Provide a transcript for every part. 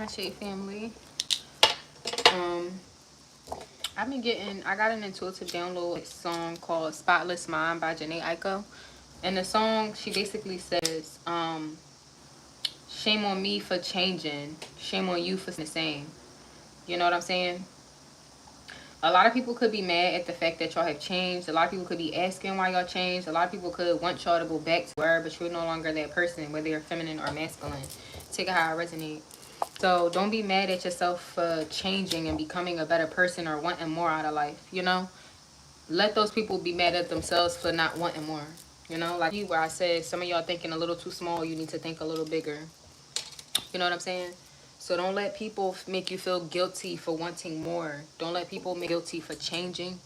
My Shade family. I got an intuitive download song called Spotless Mind by Janae Aiko. And the song, she basically says, shame on me for changing. Shame on you for the same. You know what I'm saying? A lot of people could be mad at the fact that y'all have changed. A lot of people could be asking why y'all changed. A lot of people could want y'all to go back to where, but you're no longer that person, whether you're feminine or masculine. Take it how I resonate. So don't be mad at yourself for changing and becoming a better person or wanting more out of life, you know? Let those people be mad at themselves for not wanting more. You know, like you where I said some of y'all thinking a little too small, you need to think a little bigger. You know what I'm saying? So don't let people make you feel guilty for wanting more. Don't let people make you guilty for changing.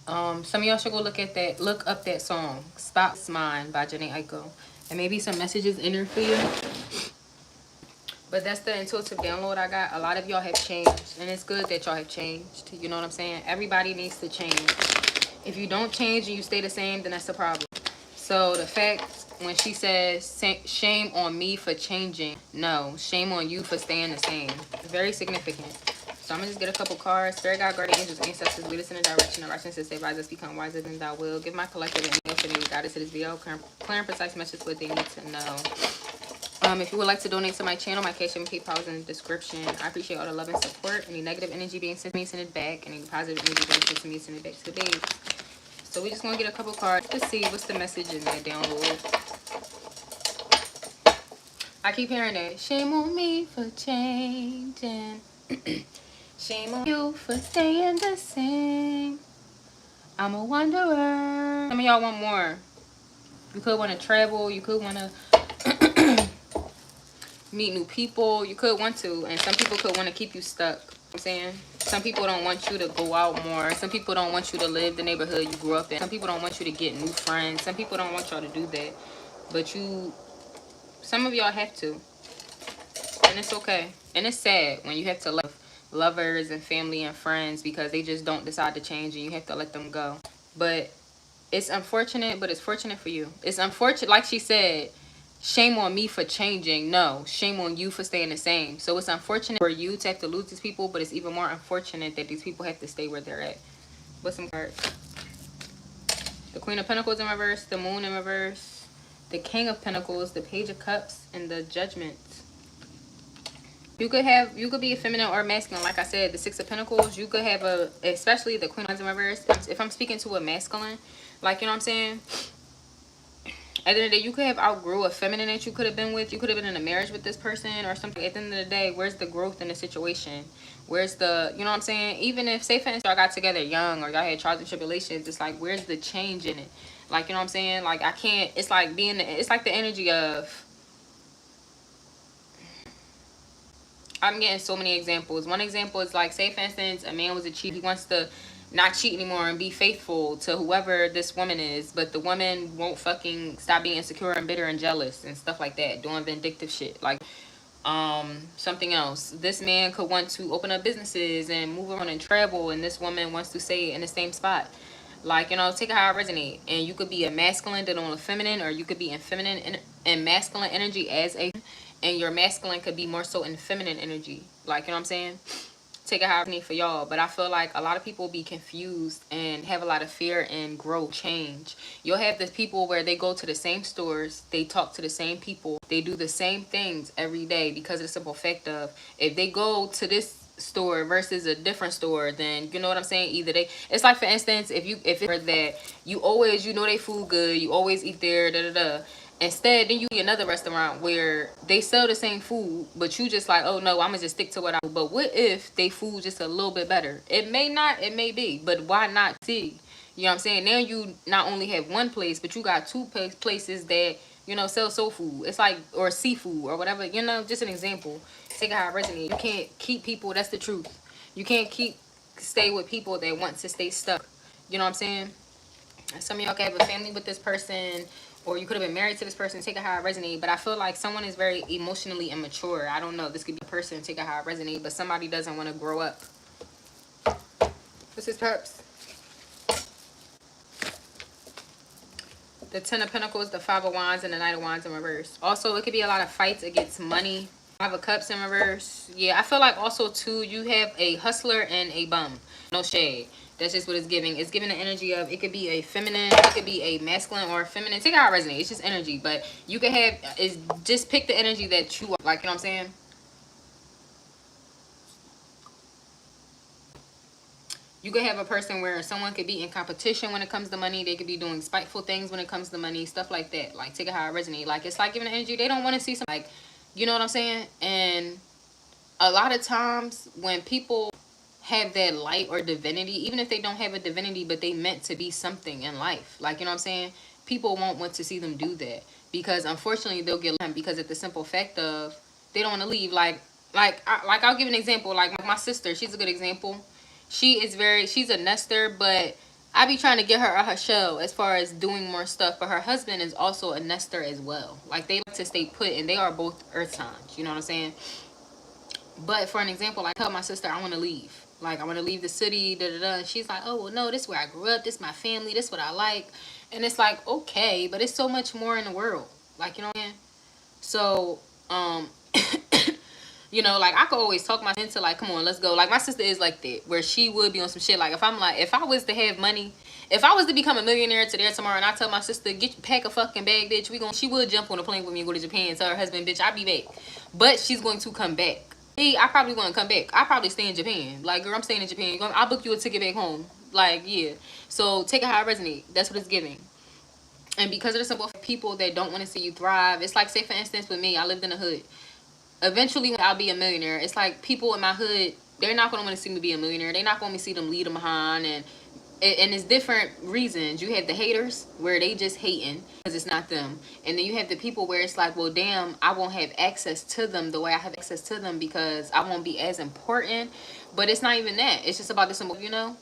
Some of y'all should go look up that song, Spotless Mind by Janae Aiko. And maybe some messages in there for you. But that's the intuitive download I got. A lot of y'all have changed. And it's good that y'all have changed. You know what I'm saying? Everybody needs to change. If you don't change and you stay the same, then that's the problem. So the fact when she says, shame on me for changing. No, shame on you for staying the same. Very significant. So I'm going to just get a couple cards. Spirit, God, guardian angels, ancestors, lead us in the direction of righteousness. They advise us become wiser than thou will. Give my collective and infinity guidance to this video. Clear and precise message what they need to know. If you would like to donate to my channel, my cash and PayPal is in the description. I appreciate all the love and support. Any negative energy being sent to me, send it back. Any positive energy being sent to me, send it back to the babes. So we just gonna get a couple cards to see what's the message in that download. I keep hearing that. Shame on me for changing. Shame on you for staying the same. I'm a wanderer. Some of y'all want more. You could want to travel. You could want to meet new people. You could want to. And some people could want to keep you stuck. You know what I'm saying? Some people don't want you to go out more. Some people don't want you to live the neighborhood you grew up in. Some people don't want you to get new friends. Some people don't want y'all to do that. But some of y'all have to. And it's okay. And it's sad when you have to love lovers and family and friends because they just don't decide to change and you have to let them go. But it's unfortunate, but it's fortunate for you. It's unfortunate, like she said, shame on me for changing. No, shame on you for staying the same. So it's unfortunate for you to have to lose these people, but it's even more unfortunate that these people have to stay where they're at. What's some cards? The Queen of Pentacles in reverse, the Moon in reverse, the King of Pentacles, the Page of Cups, and the Judgment. You could be a feminine or masculine. Like I said, the Six of Pentacles, you could have especially the Queen of Wands in reverse. If I'm speaking to a masculine, like, you know what I'm saying? At the end of the day, you could have outgrew a feminine that you could have been with. You could have been in a marriage with this person or something. At the end of the day, where's the growth in the situation? Where's the, you know what I'm saying? Even if, say for instance, y'all got together young or y'all had trials and tribulations, it's like, where's the change in it? Like, you know what I'm saying? Like, I can't, it's like it's like the energy of, I'm getting so many examples. One example is like, say for instance, a man was a cheat. He wants to not cheat anymore and be faithful to whoever this woman is, but the woman won't fucking stop being insecure and bitter and jealous and stuff like that, doing vindictive shit. Like, something else. This man could want to open up businesses and move around and travel, and this woman wants to stay in the same spot. Like, you know, take it how I resonate. And you could be a masculine that on a feminine, or you could be in feminine and masculine energy as a, and your masculine could be more so in feminine energy. Like, you know what I'm saying? Take it how I resonate for y'all. But I feel like a lot of people be confused and have a lot of fear and growth change. You'll have the people where they go to the same stores, they talk to the same people, they do the same things every day because of the simple fact of, if they go to this store versus a different store, then you know what I'm saying, either they, it's like for instance, if it's that you always, you know, they food good, you always eat there, instead then you get another restaurant where they sell the same food, but you just like, oh no, I'm gonna just stick to what I do. But what if they food just a little bit better? It may not, it may be, but why not see? You know what I'm saying? Now you not only have one place, but you got two places that, you know, sell soul food. It's like, or seafood or whatever, you know, just an example. Take how it resonates. You can't keep people, that's the truth. You can't stay with people that want to stay stuck. You know what I'm saying? Some of y'all can have a family with this person, or you could have been married to this person. Take it how it resonates. But I feel like someone is very emotionally immature. I don't know. This could be a person, take it how it resonates, but somebody doesn't want to grow up. What's his purpose? The Ten of Pentacles, the Five of Wands, and the Knight of Wands in reverse. Also, it could be a lot of fights against money. Five of Cups in reverse. Yeah, I feel like also too, you have a hustler and a bum. No shade. That's just what it's giving. It's giving the energy of, it could be a feminine, it could be a masculine or a feminine. Take it how it resonates. It's just energy. But you can have, is just pick the energy that you are. Like, you know what I'm saying? You could have a person where someone could be in competition when it comes to money. They could be doing spiteful things when it comes to money, stuff like that. Like, take it how it resonates. Like, it's like giving the energy. They don't want to see some, like, you know what I'm saying? And a lot of times when people have that light or divinity, even if they don't have a divinity, but they meant to be something in life, like, you know what I'm saying, people won't want to see them do that, because unfortunately they'll get left, because of the simple fact of they don't want to leave. I'll give an example. Like my sister, she's a good example. She's a nester, but I be trying to get her out her shell as far as doing more stuff. But her husband is also a nester as well. Like, they like to stay put, and they are both earth signs, you know what I'm saying? But for an example, I tell my sister I want to leave. Like, I want to leave the city, da da da. And she's like, oh, well, no, this is where I grew up. This is my family. This is what I like. And it's like, okay, but it's so much more in the world. Like, you know what I mean? So, you know, like, I could always talk my into, like, come on, let's go. Like, my sister is like that, where she would be on some shit. Like, if I'm like, if I was to have money, if I was to become a millionaire today or tomorrow, and I tell my sister, pack a fucking bag, bitch, she would jump on a plane with me and go to Japan and tell her husband, bitch, I'll be back. But she's going to come back. I probably wouldn't come back. I probably stay in Japan. Like, girl, I'm staying in Japan. I'll book you a ticket back home. Like, yeah. So take it how it resonates. That's what it's giving. And because of the simple people that don't want to see you thrive, it's like, say for instance with me, I lived in the hood. Eventually when I'll be a millionaire, it's like people in my hood, they're not going to want to see me be a millionaire. They're not going to see them lead them behind, and it's different reasons. You have the haters where they just hating because it's not them, and then you have the people where it's like, well, damn, I won't have access to them the way I have access to them because I won't be as important. But it's not even that. It's just about the simple, you know,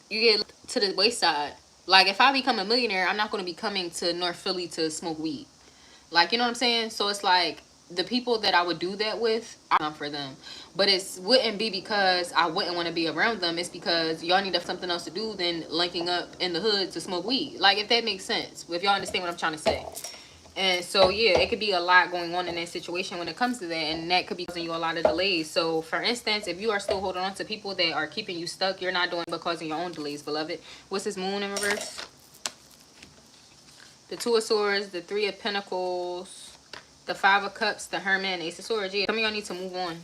you get to the wayside. Like, if I become a millionaire, I'm not going to be coming to North Philly to smoke weed. Like, you know what I'm saying? So it's like, the people that I would do that with, I'm for them. But it wouldn't be because I wouldn't want to be around them. It's because y'all need something else to do than linking up in the hood to smoke weed. Like, if that makes sense. If y'all understand what I'm trying to say. And so, yeah, it could be a lot going on in that situation when it comes to that. And that could be causing you a lot of delays. So, for instance, if you are still holding on to people that are keeping you stuck, you're not doing but causing your own delays, beloved. What's this moon in reverse? The Two of Swords, the Three of Pentacles, the Five of Cups, the Hermit, and Ace of Swords. Yeah, some of y'all need to move on.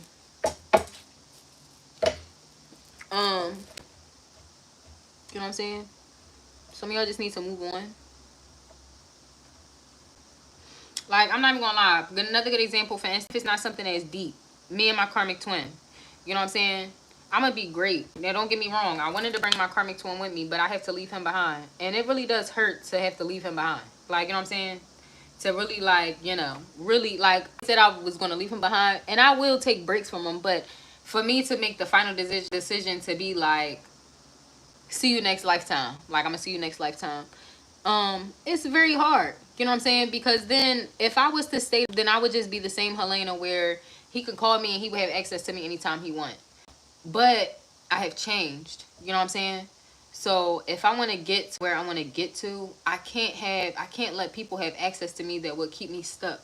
You know what I'm saying? Some of y'all just need to move on. Like, I'm not even gonna lie. Another good example, for instance, if it's not something that's deep. Me and my karmic twin. You know what I'm saying? I'm gonna be great. Now, don't get me wrong. I wanted to bring my karmic twin with me, but I have to leave him behind. And it really does hurt to have to leave him behind. Like, you know what I'm saying? To really, like, you know, really, like, I said I was gonna leave him behind. And I will take breaks from him. But for me to make the final decision to be like, see you next lifetime. Like, I'm gonna see you next lifetime. It's very hard. You know what I'm saying? Because then if I was to stay, then I would just be the same Helena where he could call me and he would have access to me anytime he want. But I have changed. You know what I'm saying? So if I want to get to where I want to get to, I can't let people have access to me that would keep me stuck.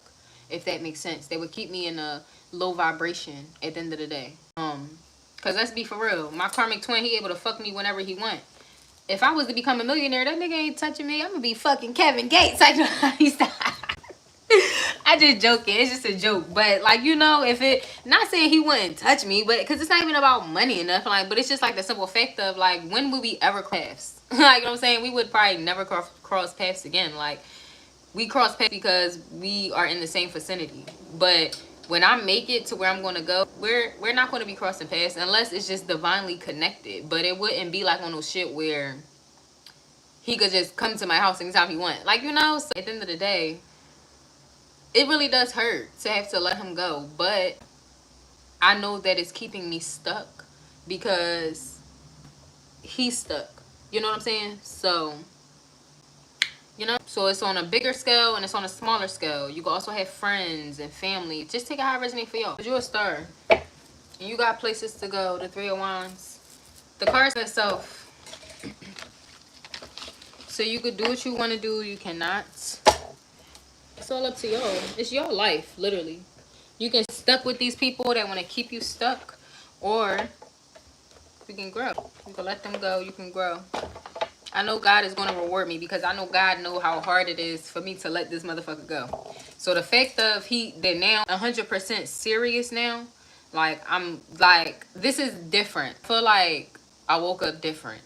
If that makes sense. They would keep me in a low vibration at the end of the day. Cause let's be for real. My karmic twin, he able to fuck me whenever he want. If I was to become a millionaire, that nigga ain't touching me. I'm gonna be fucking Kevin Gates. Like, I just joking. It's just a joke. But, like, you know, if it, not saying he wouldn't touch me, but because it's not even about money and nothing, like, but it's just like the simple fact of, like, when would we ever cross? Like, you know what I'm saying? We would probably never cross paths again. Like, we cross paths because we are in the same vicinity. But when I make it to where I'm going to go, we're not going to be crossing paths unless it's just divinely connected. But it wouldn't be like on those shit where he could just come to my house anytime he want. Like, you know, so at the end of the day, it really does hurt to have to let him go. But I know that it's keeping me stuck because he's stuck. You know what I'm saying? So, you know, so it's on a bigger scale and it's on a smaller scale. You can also have friends and family. Just take it how it resonates for y'all. You're a star. And you got places to go. The Three of Wands. The card itself. So you could do what you want to do. You cannot It's all up to y'all. It's your life, literally. You can stuck with these people that want to keep you stuck, or you can grow. You can let them go. You can grow. I know God is going to reward me because I know God know how hard it is for me to let this motherfucker go. So the fact of that now 100% serious now, like I'm like, this is different. I feel like I woke up different.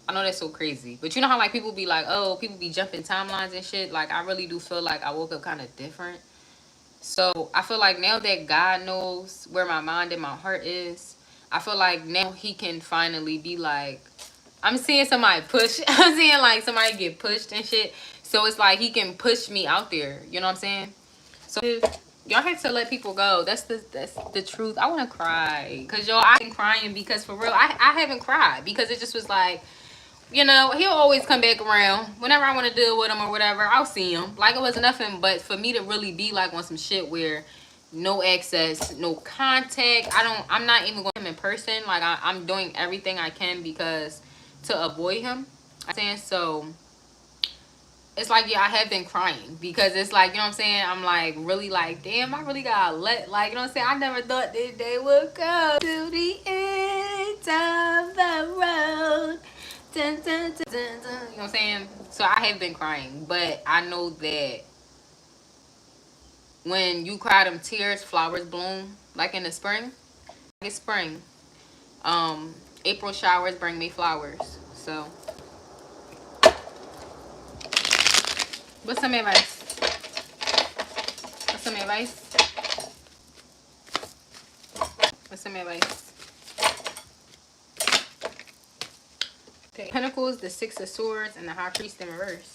I know that's so crazy, but you know how like people be like, oh, people be jumping timelines and shit. Like I really do feel like I woke up kind of different. So I feel like now that God knows where my mind and my heart is, I feel like now he can finally be like, I'm seeing somebody push. I'm seeing like somebody get pushed and shit. So it's like he can push me out there. You know what I'm saying? So y'all have to let people go. That's the truth. I want to cry. Cause y'all, I've been crying because for real, I haven't cried because it just was like, you know, he'll always come back around. Whenever I want to deal with him or whatever, I'll see him. Like it was nothing but for me to really be like on some shit where no access, no contact. I'm not even going to him in person. Like I'm doing everything I can because to avoid him. I'm saying so. It's like, yeah, I have been crying because it's like, you know what I'm saying? I'm like really like, damn, I really gotta let, like, you know what I'm saying? I never thought this day would come to the end of the road. Dun, dun, dun, dun, dun. You know what I'm saying? So I have been crying, but I know that when you cry them tears, flowers bloom. Like in the spring, it's spring. Um, April showers bring me flowers. So, what's some advice? What's some advice? What's some advice? Okay. Pentacles, the Six of Swords, and the High Priest in reverse.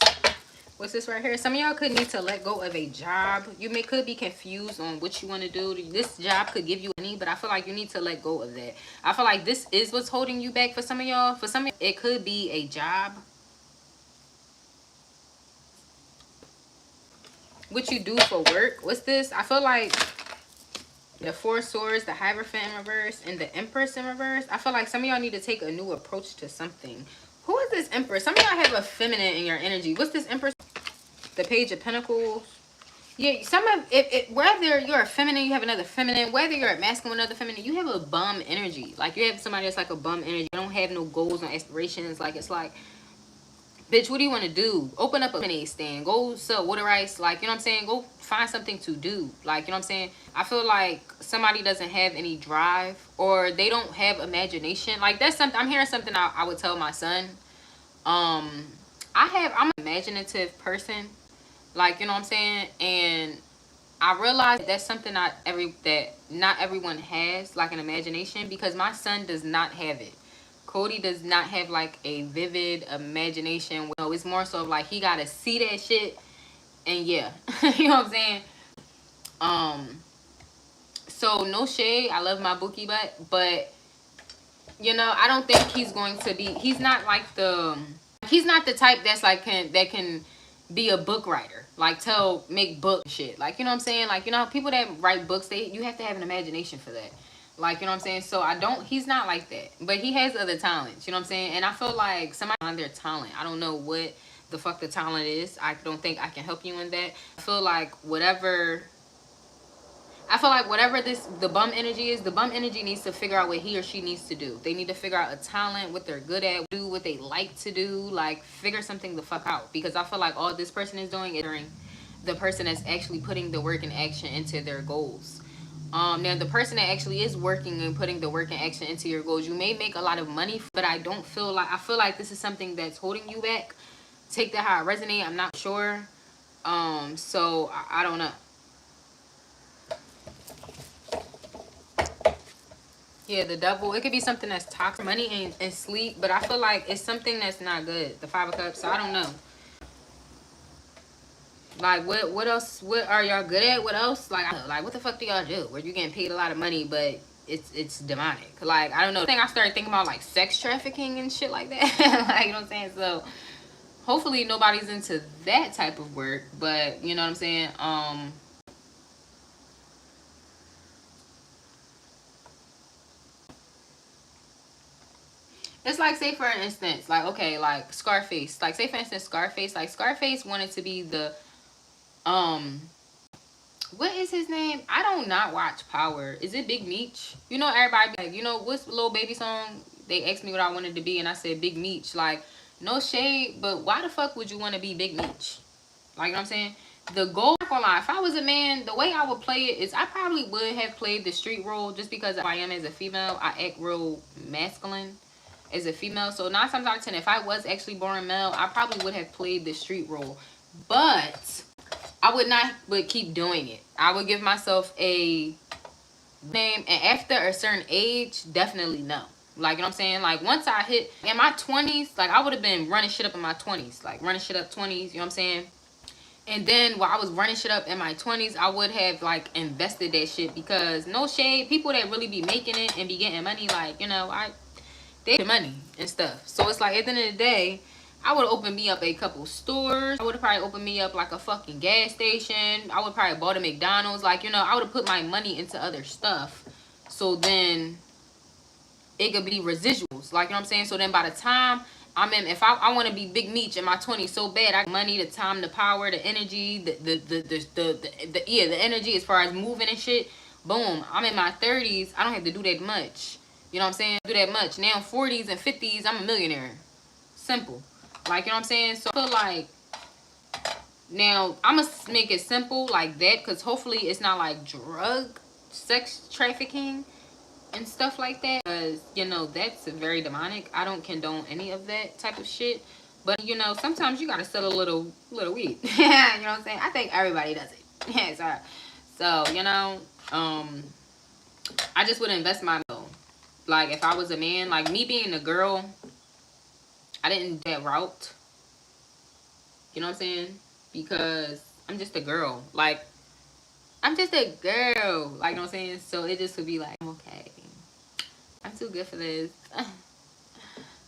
What's this right here? Some of y'all could need to let go of a job. You could be confused on what you want to do. This job could give you money, but I feel like you need to let go of that. I feel like this is what's holding you back for some of y'all. For some of y'all, it could be a job. What you do for work. What's this? I feel like the Four Swords, the Hierophant in reverse, and the Empress in reverse. I feel like some of y'all need to take a new approach to something. Who is this Empress? Some of y'all have a feminine in your energy. What's this Empress? The Page of Pentacles. Yeah, some of it, whether you're a feminine, you have another feminine, whether you're a masculine, another feminine, you have a bum energy. Like you have somebody that's like a bum energy. You don't have no goals, no aspirations. Like it's like, bitch, what do you want to do? Open up a lemonade stand. Go sell water ice. Like, you know what I'm saying? Go find something to do. Like, you know what I'm saying? I feel like somebody doesn't have any drive or they don't have imagination. Like that's something, I'm hearing something I would tell my son. I'm an imaginative person. Like, you know what I'm saying? And I realized that's something that not everyone has, like an imagination, because my son does not have it. Cody does not have like a vivid imagination. You know, it's more so like he gotta see that shit and yeah. You know what I'm saying? Um so no shade. I love my bookie butt, but you know, I don't think he's going to be, he's not the type that's like that can be a book writer, like make book shit, like, you know what I'm saying? Like, you know, people that write books, you have to have an imagination for that, like, you know what I'm saying? So he's not like that, but he has other talents, you know what I'm saying? And I feel like somebody on their talent, I don't know what the fuck the talent is. I don't think I can help you in that. I feel like whatever the bum energy is, the bum energy needs to figure out what he or she needs to do. They need to figure out a talent, what they're good at, do what they like to do, like figure something the fuck out. Because I feel like all this person is doing is the person that's actually putting the work and action into their goals. Now the person that actually is working and putting the work and action into your goals, you may make a lot of money, but I feel like this is something that's holding you back. Take that how I resonate. I'm not sure. So I don't know. Yeah, the devil. It could be something that's toxic, money and sleep, but I feel like it's something that's not good. The Five of Cups. So I don't know. Like what else? What are y'all good at? What else? Like what the fuck do y'all do? Where you getting paid a lot of money, but it's demonic. Like I don't know. I started thinking about like sex trafficking and shit like that. Like, you know what I'm saying? So hopefully nobody's into that type of work, but you know what I'm saying? It's like, say for instance, like, okay, like Scarface. Like, say for instance, Scarface. Like, Scarface wanted to be the Um, what is his name? I don't not watch Power. Is it Big Meech? You know, everybody be like, you know, what's Lil Baby song? They asked me what I wanted to be, and I said Big Meech. Like, no shade, but why the fuck would you want to be Big Meech? Like, you know what I'm saying? The goal, I'm gonna lie, if I was a man, the way I would play it is I probably would have played the street role just because if I am as a female, I act real masculine as a female. So 9 times out of 10, if I was actually born male, I probably would have played the street role. But I would not would keep doing it. I would give myself a name, and after a certain age, definitely no. Like, you know what I'm saying? Like, once I hit in my 20s, like, I would have been running shit up in my 20s. Like, running shit up 20s, you know what I'm saying? And then while I was running shit up in my 20s, I would have, like, invested that shit because, no shade, people that really be making it and be getting money, like, you know, they get money and stuff. So it's like, at the end of the day, I would open me up a couple stores. I would have probably opened me up like a fucking gas station. I would probably bought a McDonald's. Like, you know, I would have put my money into other stuff. So then it could be residuals. Like, you know what I'm saying? So then by the time I'm in, if I want to be Big Meech in my 20s so bad, I got money, the time, the power, the energy, the energy as far as moving and shit. Boom. I'm in my 30s. I don't have to do that much. You know what I'm saying? Do that much. Now 40s and 50s, I'm a millionaire. Simple. Like, you know what I'm saying? So I feel like now I'm gonna make it simple like that because hopefully it's not like drug sex trafficking and stuff like that, because you know that's very demonic. I don't condone any of that type of shit, but you know sometimes you gotta sell a little weed. You know what I'm saying? I think everybody does it. Yeah, so you know, I just would invest my money. Like, if I was a man, like me being a girl, I didn't do that route. You know what I'm saying? Because I'm just a girl. Like, I'm just a girl. Like, you know what I'm saying? So it just would be like, okay, I'm too good for this.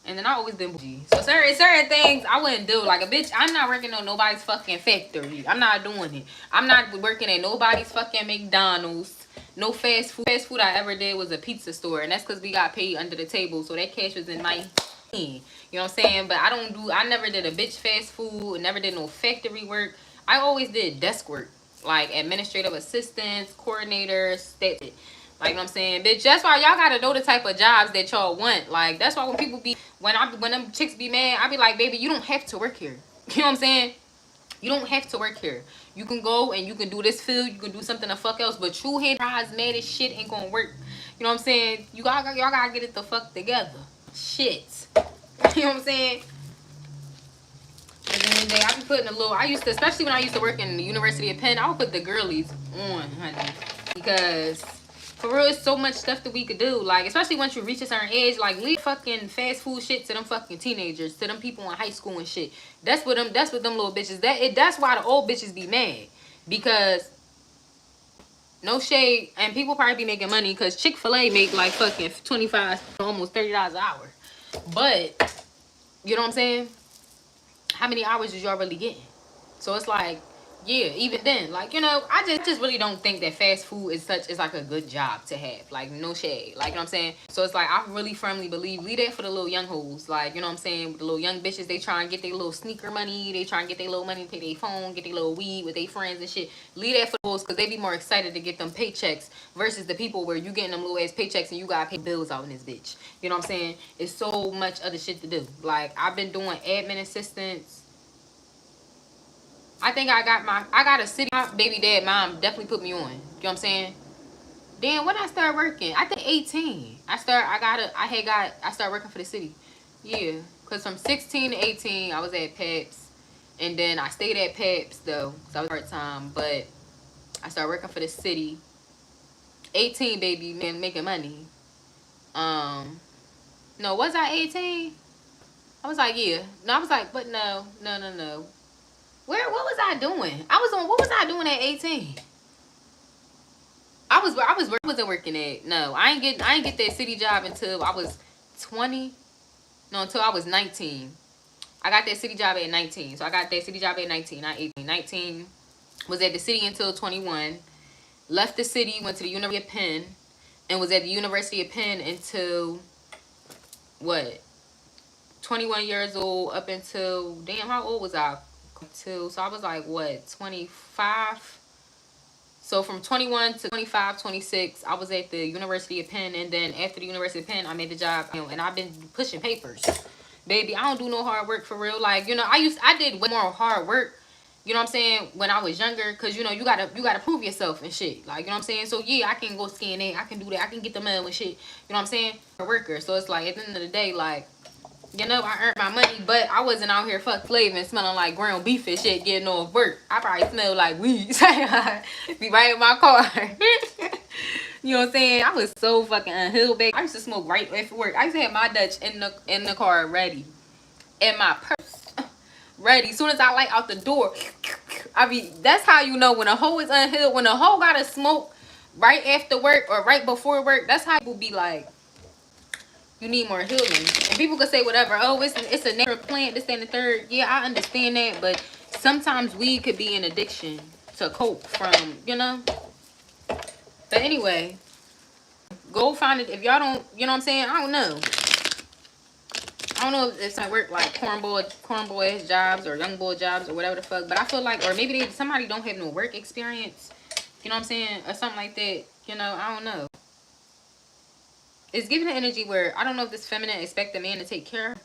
And then I always been bougie. So certain things I wouldn't do. Like, a bitch, I'm not working on nobody's fucking factory. I'm not doing it. I'm not working at nobody's fucking McDonald's. No fast food. Fast food I ever did was a pizza store. And that's because we got paid under the table. So that cash was in my hand. You know what I'm saying? But I never did a bitch fast food. Never did no factory work. I always did desk work. Like, administrative assistants, coordinators, that shit. Like, you know what I'm saying? Bitch, that's why y'all gotta know the type of jobs that y'all want. Like, that's why when people be, when them chicks be mad, I be like, baby, you don't have to work here. You know what I'm saying? You don't have to work here. You can go and you can do this field. You can do something the fuck else. But you hand prize mad as shit ain't gonna work. You know what I'm saying? Y'all gotta get it the fuck together. Shit. You know what I'm saying? And then the day I be putting a little, I used to, especially when I used to work in the University of Penn, I would put the girlies on, honey. Because for real, it's so much stuff that we could do. Like, especially once you reach a certain age, like, leave fucking fast food shit to them fucking teenagers, to them people in high school and shit. That's what them little bitches, that's why the old bitches be mad. Because, no shade, and people probably be making money because Chick-fil-A make like fucking 25, almost $30 an hour. But, you know what I'm saying? How many hours is y'all really getting? So it's like, yeah, even then, like, you know, I just really don't think that fast food is like a good job to have. Like, no shade. Like, you know what I'm saying? So it's like, I really firmly believe, leave that for the little young hoes. Like, you know what I'm saying? The little young bitches, they try and get their little sneaker money. They try and get their little money to pay their phone, get their little weed with their friends and shit. Leave that for the hoes because they be more excited to get them paychecks versus the people where you getting them little ass paychecks and you gotta pay bills out in this bitch. You know what I'm saying? It's so much other shit to do. Like, I've been doing admin assistance. I think I got a city. My baby dad mom definitely put me on. You know what I'm saying? Then when I started working, I think 18. I started working for the city. Yeah. Cause from 16 to 18 I was at Peps. And then I stayed at Peps though. Cause I was part-time. But I started working for the city. 18 baby, man, making money. No, was I 18? I was like, yeah. No, I was like, but no. What was I doing? What was I doing at 18? I wasn't working at, no, I ain't get that city job until I was 20. No, until I was 19. I got that city job at 19. So I got that city job at 19, not 18. 19, was at the city until 21. Left the city, went to the University of Penn, and was at the University of Penn until, what, 21 years old, up until, damn, how old was I? too. So I was like, what, 25? So from 21 to 25, 26, I was at the University of Penn. And then after the University of Penn, I made the job. And I've been pushing papers. Baby, I don't do no hard work for real. Like, you know, I did way more hard work, you know what I'm saying, when I was younger. Because, you know, you gotta prove yourself and shit. Like, you know what I'm saying? So, yeah, I can go scan that. I can do that. I can get the mail and shit. You know what I'm saying? A worker. So, it's like, at the end of the day, like, you know, I earned my money, but I wasn't out here fuck slaving, smelling like ground beef and shit, getting off work. I probably smelled like weed. Be right in my car. You know what I'm saying? I was so fucking unhealed, baby. I used to smoke right after work. I used to have my Dutch in the car ready. And my purse ready. As soon as I light out the door, I be, that's how you know when a hoe is unhealed. When a hoe gotta smoke right after work or right before work, that's how people be like, you need more healing. And people could say whatever. Oh, it's a natural plant, this and the third. Yeah, I understand that. But sometimes weed could be an addiction to cope from, you know. But anyway, go find it. If y'all don't, you know what I'm saying? I don't know. I don't know if it's gonna work like cornboy jobs or young boy jobs or whatever the fuck. But I feel like, or maybe somebody don't have no work experience. You know what I'm saying? Or something like that. You know, I don't know. It's giving the energy where I don't know if this feminine expect the man to take care of her.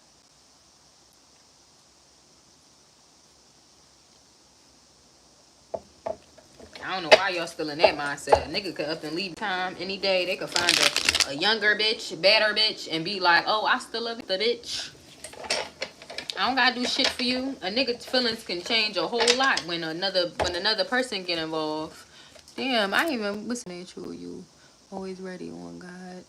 I don't know why y'all still in that mindset. A nigga could up and leave time any day. They could find a younger bitch, better bitch, and be like, oh, I still love the bitch. I don't gotta do shit for you. A nigga's feelings can change a whole lot when another person get involved. Damn, I ain't even listening to you. Always ready on God.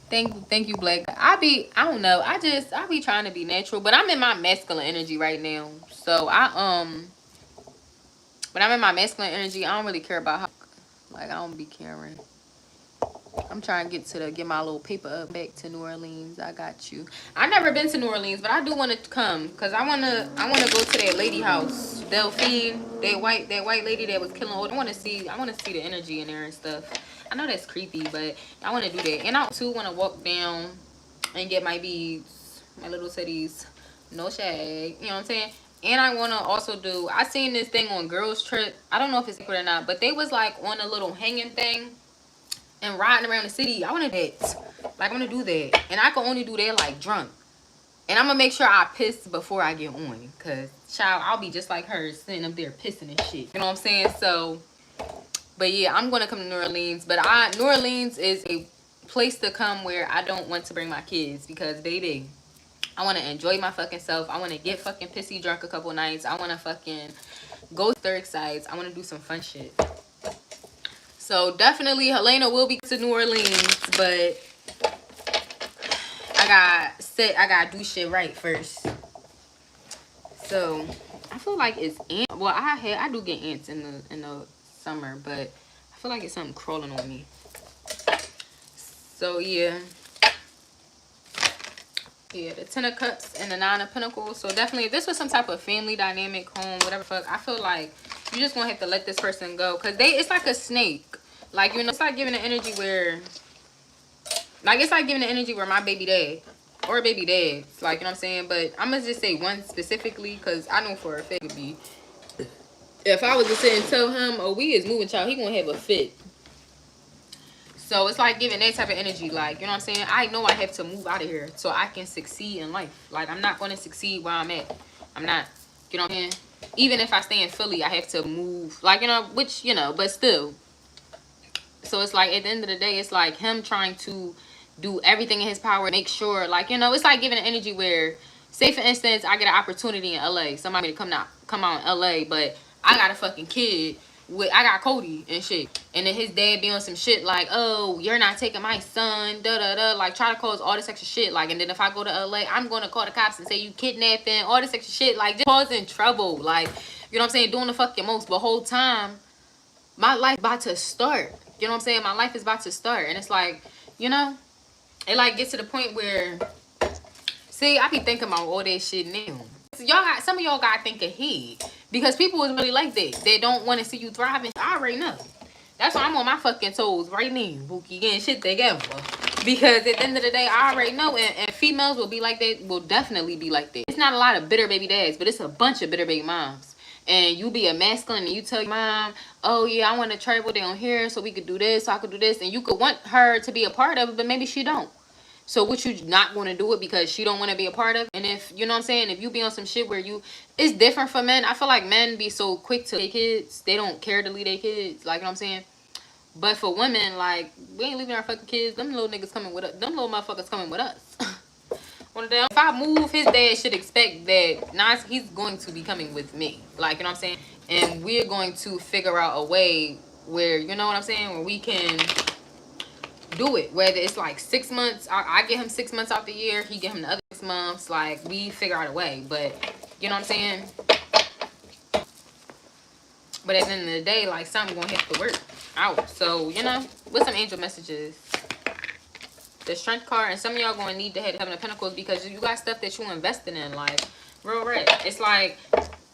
Thank you, Black. I don't know. I be trying to be natural, but I'm in my masculine energy right now. So when I'm in my masculine energy, I don't really care about how, like, I don't be caring. I'm trying to get my little paper up back to New Orleans. I got you. I've never been to New Orleans, but I do want to come because I wanna go to that lady house, Delphine, that white lady that was killing old. I wanna see the energy in there and stuff. I know that's creepy, but I want to do that. And I too want to walk down and get my beads, my little titties, no shag. You know what I'm saying? And I want to also do, I seen this thing on Girls Trip. I don't know if it's secret or not, but they was like on a little hanging thing and riding around the city. I want to do that. Like, I want to do that. And I can only do that like drunk. And I'm going to make sure I piss before I get on. Because, child, I'll be just like her sitting up there pissing and shit. You know what I'm saying? So, but yeah, I'm going to come to New Orleans. But New Orleans is a place to come where I don't want to bring my kids. Because, baby, I want to enjoy my fucking self. I want to get fucking pissy drunk a couple nights. I want to fucking go to third sites. I want to do some fun shit. So definitely Helena will be to New Orleans, but I gotta do shit right first. So I feel like it's ants. Well, I do get ants in the summer, but I feel like it's something crawling on me. So yeah. Yeah, the 10 of Cups and the 9 of Pentacles. So definitely, if this was some type of family dynamic, home, whatever fuck, I feel like you just gonna have to let this person go. Because it's like a snake. Like, you know, it's like giving the energy where, like, it's like giving the energy where my baby dad, or baby dad, like, you know what I'm saying? But I'm gonna just say one specifically, because I know for a fact it would be, if I was to sit and tell him, oh, we is moving, child, he gonna have a fit. So it's like giving that type of energy, like, you know what I'm saying? I know I have to move out of here so I can succeed in life. Like, I'm not going to succeed where I'm at. I'm not, you know what I'm saying? Even if I stay in Philly, I have to move, like, you know, which, you know, but still. So it's like, at the end of the day, it's like him trying to do everything in his power, make sure, like, you know, it's like giving an energy where, say, for instance, I get an opportunity in LA. Somebody to come out in LA, but I got a fucking kid. I got Cody and shit, and then his dad be on some shit like, oh, you're not taking my son, da da da, like, try to cause all this extra shit, like, and then if I go to LA, I'm gonna call the cops and say you kidnapping, all this extra shit, like, just causing trouble, like, you know what I'm saying, doing the fucking most. But whole time, my life about to start, you know what I'm saying, my life is about to start, and it's like, you know, it like gets to the point where, see, I be thinking about all that shit now. Some of y'all gotta think ahead, because people is really like that. They don't want to see you thriving. I already know. That's why I'm on my fucking toes right now, Bookie, getting shit together. Because at the end of the day, I already know, and females will be like that, will definitely be like that. It's not a lot of bitter baby dads, but it's a bunch of bitter baby moms. And you be a masculine and you tell your mom, oh yeah, I want to travel down here so we could do this, so I could do this. And you could want her to be a part of it, but maybe she don't. So what, you not going to do it because she don't want to be a part of it? And if, you know what I'm saying, if you be on some shit where you, it's different for men. I feel like men be so quick to their kids. They don't care to leave their kids. Like, you know what I'm saying? But for women, like, we ain't leaving our fucking kids. Them little niggas coming with us. Them little motherfuckers coming with us. One of them, if I move, his dad should expect that he's going to be coming with me. Like, you know what I'm saying? And we're going to figure out a way where, you know what I'm saying, where we can do it. Whether it's like 6 months, I get him 6 months out the year, he get him the other 6 months. Like, we figure out a way. But, you know what I'm saying? But at the end of the day, like, something gonna have to work out. So, you know, with some angel messages, the strength card, and some of y'all gonna need to have the pentacles because you got stuff that you invested in, like, real red. It's like,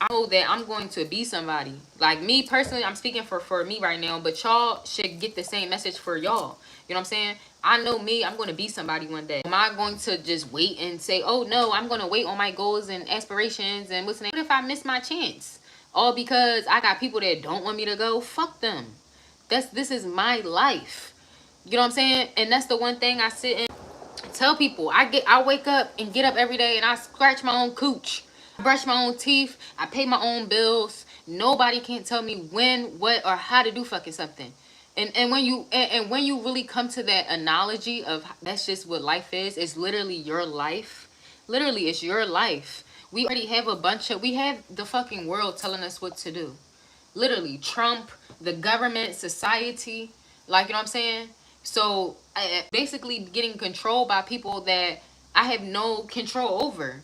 I know that I'm going to be somebody. Like, me personally, I'm speaking for me right now, but y'all should get the same message for y'all. You know what I'm saying? I know me, I'm going to be somebody one day. Am I going to just wait and say, oh no, I'm going to wait on my goals and aspirations and what's the name? What if I miss my chance? All because I got people that don't want me to go? Fuck them. This is my life. You know what I'm saying? And that's the one thing I sit and tell people. I wake up and get up every day and I scratch my own cooch. I brush my own teeth. I pay my own bills. Nobody can tell me when, what, or how to do fucking something. And when you really come to that analogy of that's just what life is, it's literally your life. Literally, it's your life. We already have we have the fucking world telling us what to do. Literally, Trump, the government, society, like, you know what I'm saying? So basically getting controlled by people that I have no control over.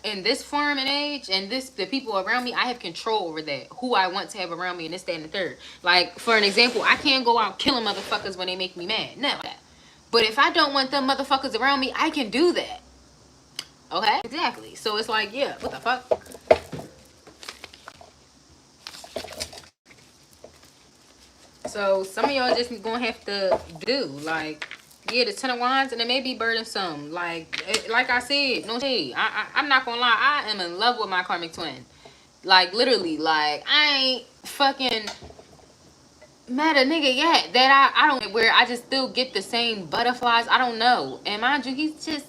In this form and age, and the people around me, I have control over that. Who I want to have around me, and this, that, and the third. Like, for an example, I can't go out killing motherfuckers when they make me mad. Never that. But if I don't want them motherfuckers around me, I can do that. Okay? Exactly. So it's like, yeah, what the fuck? So some of y'all just gonna have to do, like, yeah, the 10 of Wands, and it may be burdensome. Like I said, no shade. I'm not gonna lie, I am in love with my karmic twin. Like, literally, like, I ain't fucking met a nigga yet that I don't, where I just still get the same butterflies. I don't know. And mind you, he's just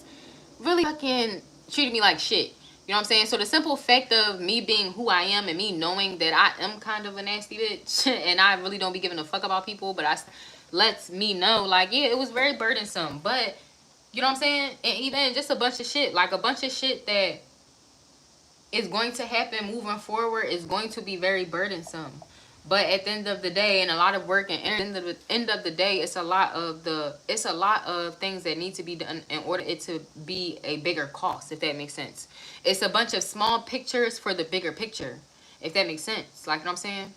really fucking treated me like shit. You know what I'm saying? So the simple fact of me being who I am and me knowing that I am kind of a nasty bitch and I really don't be giving a fuck about people, but I lets me know, like, yeah, it was very burdensome. But, you know what I'm saying? And even just a bunch of shit. Like, a bunch of shit that is going to happen moving forward is going to be very burdensome. But at the end of the day, and a lot of work, and at the end of the day, it's a lot of things that need to be done in order it to be a bigger cost, if that makes sense. It's a bunch of small pictures for the bigger picture, if that makes sense. Like, you know what I'm saying?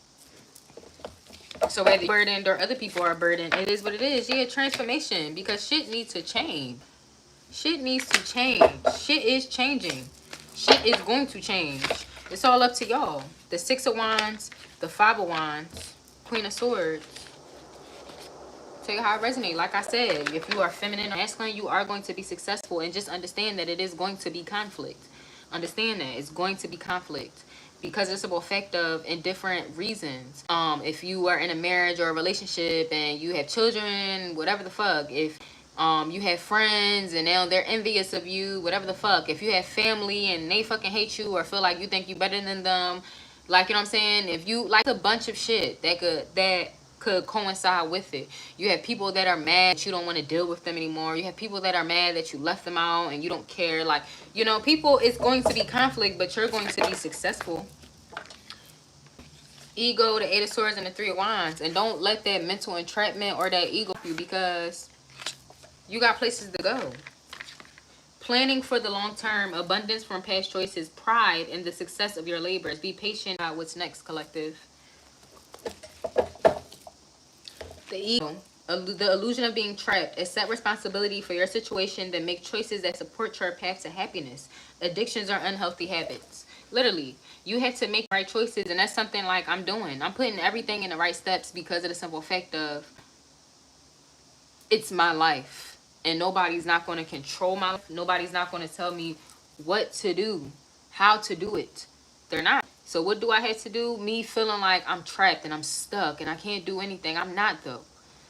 So whether you're burdened or other people are burdened, it is what it is. Yeah, transformation, because shit needs to change. Shit needs to change. Shit is changing. Shit is going to change. It's all up to y'all. The 6 of Wands, the 5 of Wands, Queen of Swords. Tell you how it resonates. Like I said, if you are feminine or masculine, you are going to be successful. And just understand that it is going to be conflict. Understand that. It's going to be conflict. Because it's a effect of in different reasons. If you are in a marriage or a relationship and you have children, whatever the fuck. If you have friends and now they're envious of you, whatever the fuck. If you have family and they fucking hate you or feel like you think you better than them, like, you know what I'm saying? If you, like, a bunch of shit that could coincide with it. You have people that are mad that you don't want to deal with them anymore. You have people that are mad that you left them out and you don't care. Like, you know, people, it's going to be conflict, but you're going to be successful. Ego, the 8 of Swords, and the 3 of Wands. And don't let that mental entrapment or that ego you, because you got places to go. Planning for the long term, abundance from past choices, pride in the success of your labors. Be patient about what's next, collective. The ego, the illusion of being trapped. Accept responsibility for your situation, then make choices that support your path to happiness. Addictions are unhealthy habits. Literally, you have to make the right choices, and that's something like I'm doing. I'm putting everything in the right steps because of the simple fact of it's my life. And nobody's not going to control my life. Nobody's not going to tell me what to do, how to do it. They're not. So what do I have to do? Me feeling like I'm trapped and I'm stuck and I can't do anything. I'm not, though.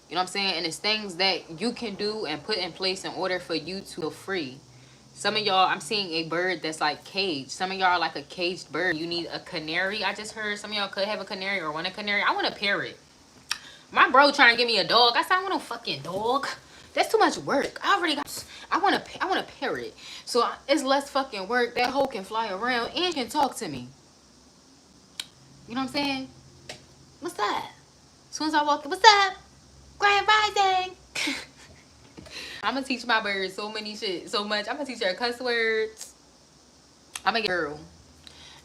You know what I'm saying? And it's things that you can do and put in place in order for you to feel free. Some of y'all, I'm seeing a bird that's like caged. Some of y'all are like a caged bird. You need a canary. I just heard some of y'all could have a canary or want a canary. I want a parrot. My bro trying to give me a dog. I said, I want a fucking dog. That's too much work. I already got, I want a parrot. So it's less fucking work. That hoe can fly around and can talk to me. You know what I'm saying? What's up? As soon as I walk in, what's up? Grand Rising. I'm gonna teach my bird so many shit, so much. I'm gonna teach her cuss words. I'm gonna get a girl.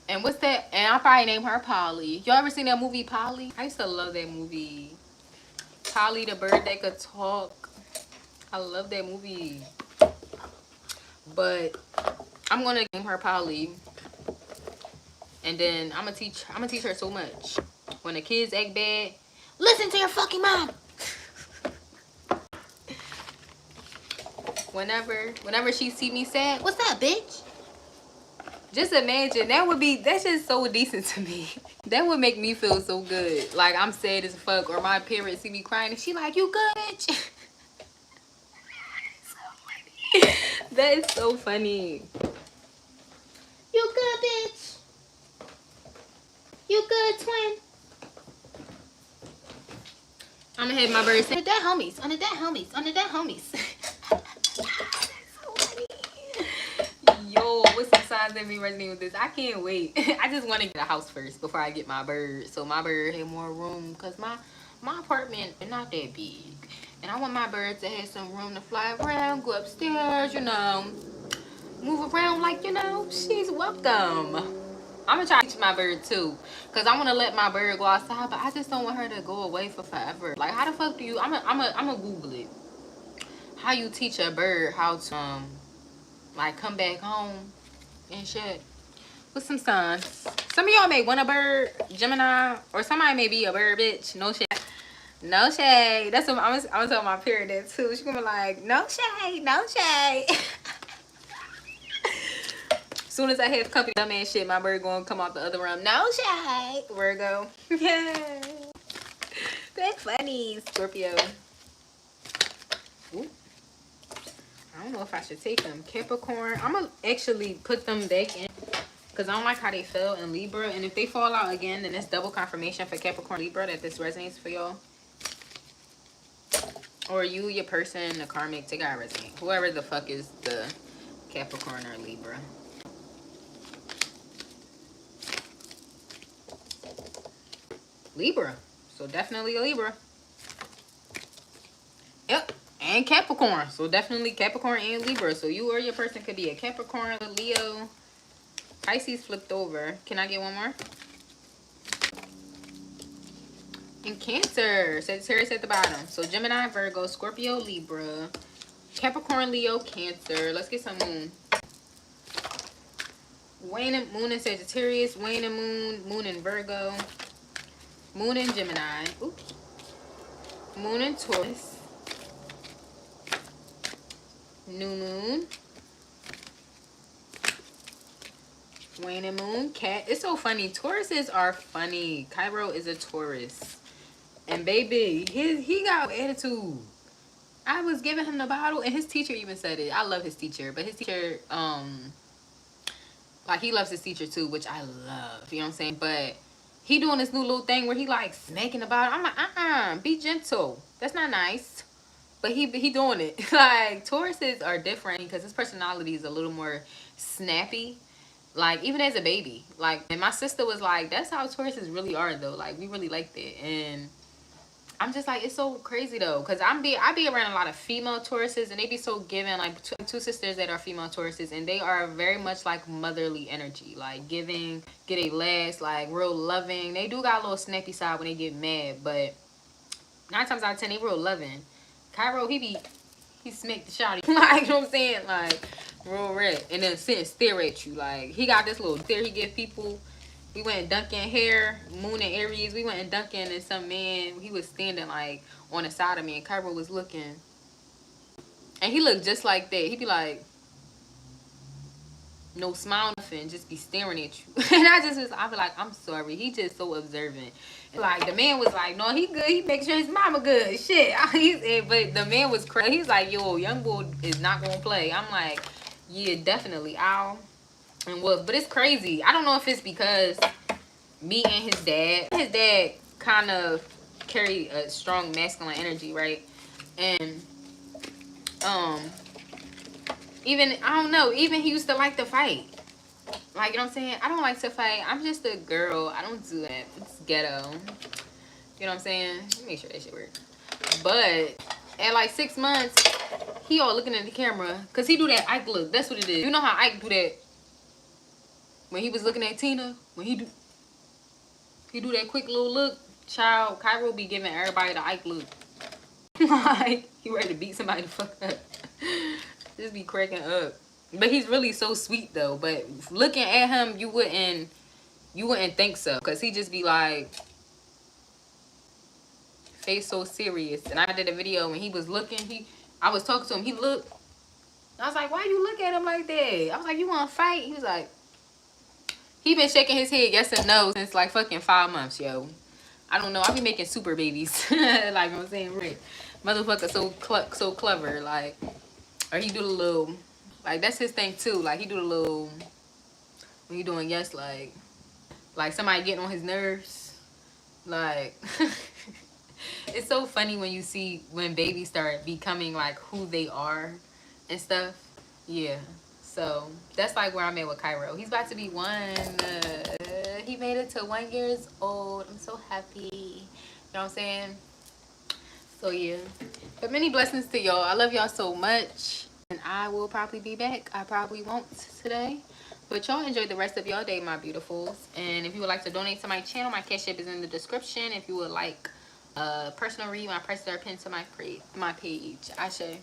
And what's that? And I'll probably name her Polly. Y'all ever seen that movie Polly? I used to love that movie. Polly the bird that could talk. I love that movie. But I'm gonna name her Polly. And then I'm gonna teach her so much. When the kids act bad, listen to your fucking mom. Whenever she see me sad, what's up, bitch? Just imagine, that's just so decent to me. That would make me feel so good. Like I'm sad as fuck, or my parents see me crying and she like, you good, bitch? That is so funny. You good, bitch? You good, twin? I'm gonna have my bird say, under that homies, under that homies, under that homies. So funny. Yo, what's some signs that be resonating with this? I can't wait. I just want to get a house first before I get my bird. So my bird have more room, because my apartment is not that big. And I want my bird to have some room to fly around, go upstairs, you know, move around like, you know, she's welcome. I'm gonna try to teach my bird too, because I want to let my bird go outside, but I just don't want her to go away for forever. Like, how the fuck do you, I'm gonna Google it. How you teach a bird how to, like, come back home and shit. With some signs. Some of y'all may want a bird, Gemini, or somebody may be a bird, bitch. No shade. No shade. That's what I'm gonna tell my parent that too. She gonna be like, no shade, no shade. Soon as I have company dumb ass shit, my bird gonna come out the other room. No shade, Virgo. Yeah. That's funny, Scorpio. Ooh. I don't know if I should take them. Capricorn. I'm gonna actually put them back in, because I don't like how they fell in Libra. And if they fall out again, then it's double confirmation for Capricorn Libra that this resonates for y'all. Or you, your person, the karmic, they gotta resonate. Whoever the fuck is the Capricorn or Libra. Libra. So definitely a Libra. Yep. And Capricorn. So definitely Capricorn and Libra. So you or your person could be a Capricorn, a Leo. Pisces flipped over. Can I get one more? And Cancer. Sagittarius at the bottom. So Gemini, Virgo, Scorpio, Libra. Capricorn, Leo, Cancer. Let's get some moon. Moon and Sagittarius. Waning and moon. Moon and Virgo. Moon and Gemini. Oops. Moon and Taurus. New moon. Waning moon. Cat. It's so funny. Tauruses are funny. Cairo is a Taurus. And baby, he got attitude. I was giving him the bottle and his teacher even said it. I love his teacher. But his teacher, like, he loves his teacher too, which I love. You know what I'm saying? But he doing this new little thing where he like smacking the bottle. I'm like, be gentle. That's not nice. But he doing it. Like, Tauruses are different because his personality is a little more snappy. Like, even as a baby. Like, and my sister was like, that's how Tauruses really are though. Like, we really like that. And I'm just like, it's so crazy though, because I be around a lot of female Tauruses, and they be so giving. Like, two sisters that are female Tauruses, and they are very much like motherly energy, like giving, get a last, like real loving. They do got a little snappy side when they get mad, but 9 times out of 10 they real loving. Cairo, he smacked the shot. Like, you know what I'm saying? Like, real red, and then sit and stare at you. Like, he got this little stare he give people. We went and dunking hair, Moon and Aries. We went and dunking, and some man, he was standing like on the side of me, and Cairo was looking. And he looked just like that. He be like, no smile, nothing, just be staring at you. And I be like, I'm sorry. He just so observant. Like, the man was like, no, he good. He make sure his mama good. Shit. But the man was crazy. He's like, yo, young boy is not gonna play. I'm like, yeah, definitely. Ow. And what? But it's crazy. I don't know if it's because me and his dad kind of carry a strong masculine energy, right? And even, I don't know, even he used to like to fight. Like, you know what I'm saying? I don't like to fight. I'm just a girl. I don't do that. It's ghetto. You know what I'm saying? Let me make sure that shit works. But at like 6 months, he all looking at the camera. Because he do that Ike look. That's what it is. You know how Ike do that when he was looking at Tina? When he do that quick little look. Child, Cairo be giving everybody the Ike look. Like, he ready to beat somebody the fuck up. Just be cracking up. But he's really so sweet though. But looking at him, you wouldn't think so. Because he just be like, face so serious. And I did a video when he was looking. I was talking to him. He looked. I was like, why you look at him like that? I was like, you want to fight? He was like, he been shaking his head yes and no since like fucking 5 months, yo. I don't know. I be making super babies. Like I'm saying, right? Motherfucker so clever. Like, or he do the little, like that's his thing too. Like he do the little, when he doing yes, like somebody getting on his nerves. Like, it's so funny when you see when babies start becoming like who they are and stuff. Yeah. So that's like where I'm at with Cairo. He's about to be 1. He made it to 1 year old. I'm so happy. You know what I'm saying? So yeah. But many blessings to y'all. I love y'all so much. And I will probably be back. I probably won't today. But y'all enjoy the rest of y'all day, my beautifuls. And if you would like to donate to my channel, my cash app is in the description. If you would like personal read, my prices are pinned to my page. Ashe.